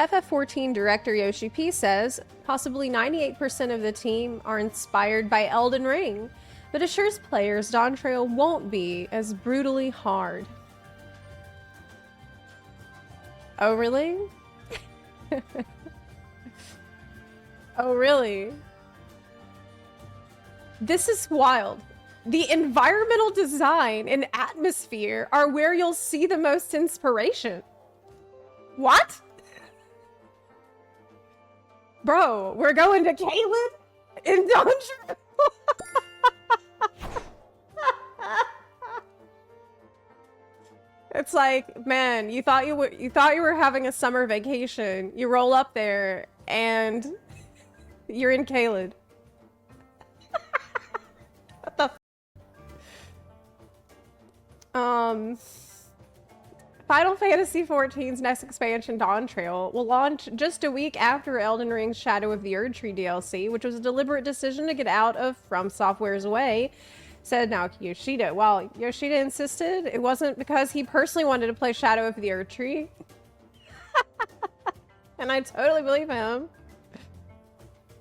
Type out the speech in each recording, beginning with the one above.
FF14 director Yoshi P says possibly 98% of the team are inspired by Elden Ring, but assures players Dawntrail won't be as brutally hard. Oh, really? Oh, really? This is wild. The environmental design and atmosphere are where you'll see the most inspiration. What? Bro, we're going to Caelid in Dawntrail? It's like, man, you thought you were having a summer vacation. You roll up there and you're in Caelid. What the Final Fantasy XIV's next expansion, Dawntrail, will launch just a week after Elden Ring's Shadow of the Erdtree DLC, which was a deliberate decision to get out of From Software's way, said Naoki Yoshida. While Yoshida insisted it wasn't because he personally wanted to play Shadow of the Erdtree. And I totally believe him.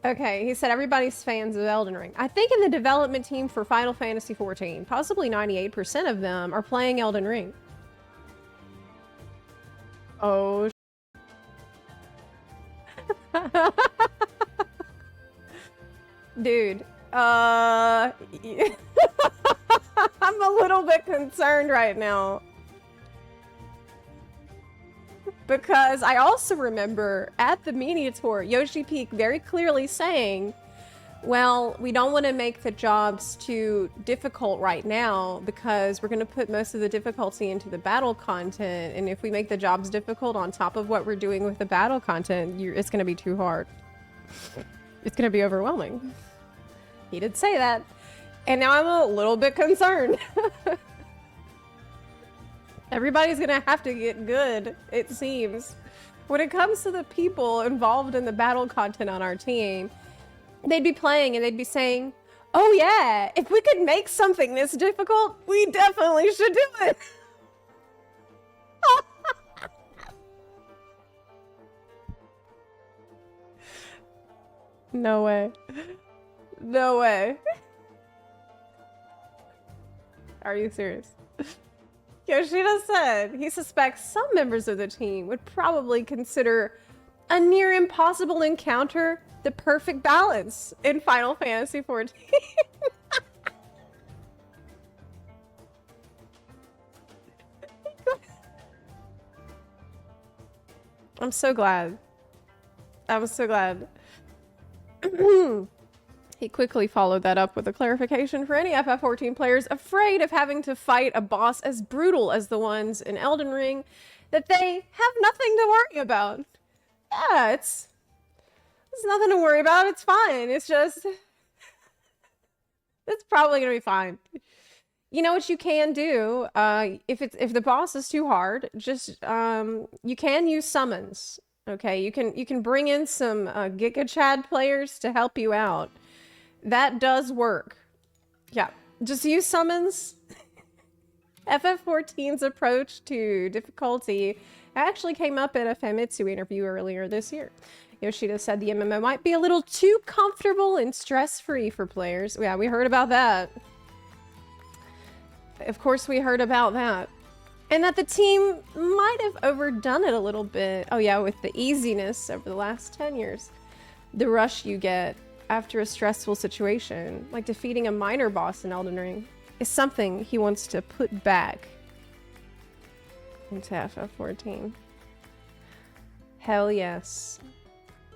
Okay, he said everybody's fans of Elden Ring. I think in the development team for Final Fantasy XIV, possibly 98% of them are playing Elden Ring. Oh, dude, I'm a little bit concerned right now. Because I also remember at the media tour, Yoshi Peak very clearly saying, well, we don't want to make the jobs too difficult right now because we're going to put most of the difficulty into the battle content. And if we make the jobs difficult on top of what we're doing with the battle content, it's going to be too hard. It's going to be overwhelming. He did say that. And now I'm a little bit concerned. Everybody's going to have to get good, it seems. When it comes to the people involved in the battle content on our team, they'd be playing and they'd be saying, oh yeah, if we could make something this difficult, we definitely should do it. No way. No way. Are you serious? Yoshida said he suspects some members of the team would probably consider a near impossible encounter the perfect balance in Final Fantasy XIV. I'm so glad. I'm so glad. He quickly followed that up with a clarification for any FF14 players afraid of having to fight a boss as brutal as the ones in Elden Ring, that they have nothing to worry about. Yeah, it's nothing to worry about. It's fine. It's just... it's probably gonna be fine. You know what you can do? If the boss is too hard, just you can use summons. Okay, you can bring in some Giga Chad players to help you out. That does work. Yeah, just use summons. FF14's approach to difficulty actually came up in a Famitsu interview earlier this year. Yoshida said the MMO might be a little too comfortable and stress-free for players. Yeah, we heard about that. Of course we heard about that. And that the team might have overdone it a little bit. Oh yeah, with the easiness over the last 10 years. The rush you get after a stressful situation, like defeating a minor boss in Elden Ring, is something he wants to put back into FF14. Hell yes.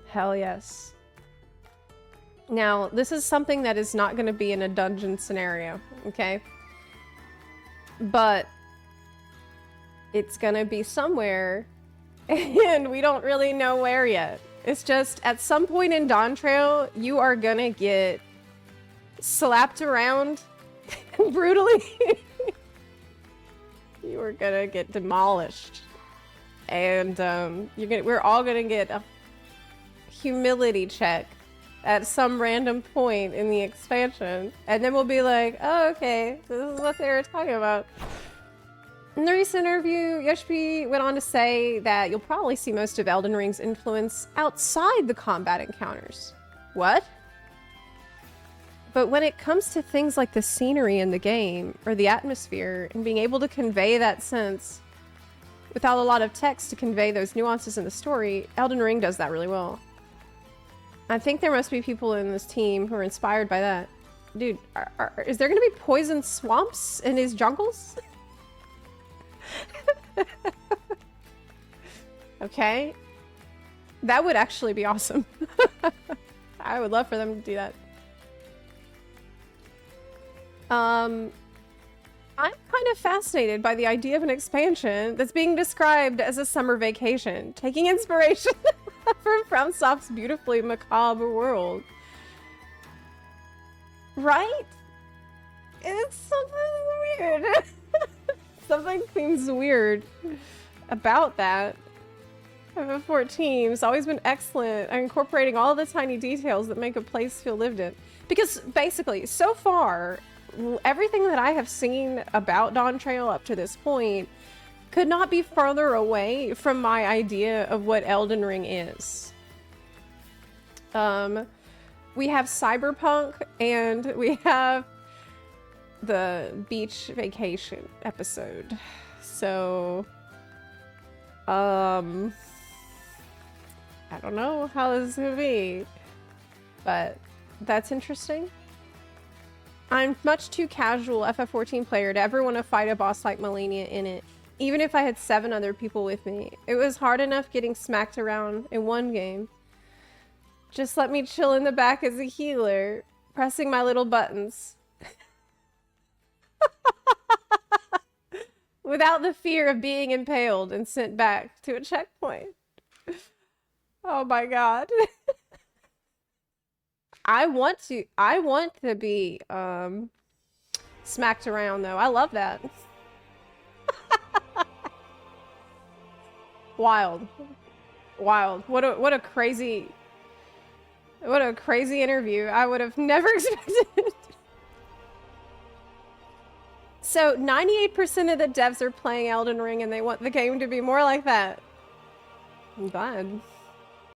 Hell yes. Now, this is something that is not going to be in a dungeon scenario, okay? But it's going to be somewhere, and we don't really know where yet. It's just, at some point in Dawntrail, you are going to get slapped around brutally. You are going to get demolished. And we're all going to get a humility check at some random point in the expansion. And then we'll be like, oh, okay, this is what they were talking about. In the recent interview, Yoshi went on to say that you'll probably see most of Elden Ring's influence outside the combat encounters. What? But when it comes to things like the scenery in the game, or the atmosphere, and being able to convey that sense without a lot of text to convey those nuances in the story, Elden Ring does that really well. I think there must be people in this team who are inspired by that. Dude, is there gonna be poison swamps in these jungles? Okay. That would actually be awesome. I would love for them to do that. I'm kind of fascinated by the idea of an expansion that's being described as a summer vacation, taking inspiration from FromSoft's beautifully macabre world. Right? It's something weird. Something seems weird about that. FF14 has always been excellent at incorporating all the tiny details that make a place feel lived in. Because basically, so far, everything that I have seen about Dawntrail up to this point could not be further away from my idea of what Elden Ring is. We have cyberpunk and we have the beach vacation episode. So, I don't know how this is gonna be, but that's interesting. I'm much too casual FF14 player to ever want to fight a boss like Malenia in it, even if I had 7 other people with me. It was hard enough getting smacked around in one game. Just let me chill in the back as a healer, pressing my little buttons. Without the fear of being impaled and sent back to a checkpoint. Oh my god. I want to be smacked around though. I love that. Wild. Wild. What a crazy interview. I would have never expected. So 98% of the devs are playing Elden Ring and they want the game to be more like that. I'm glad.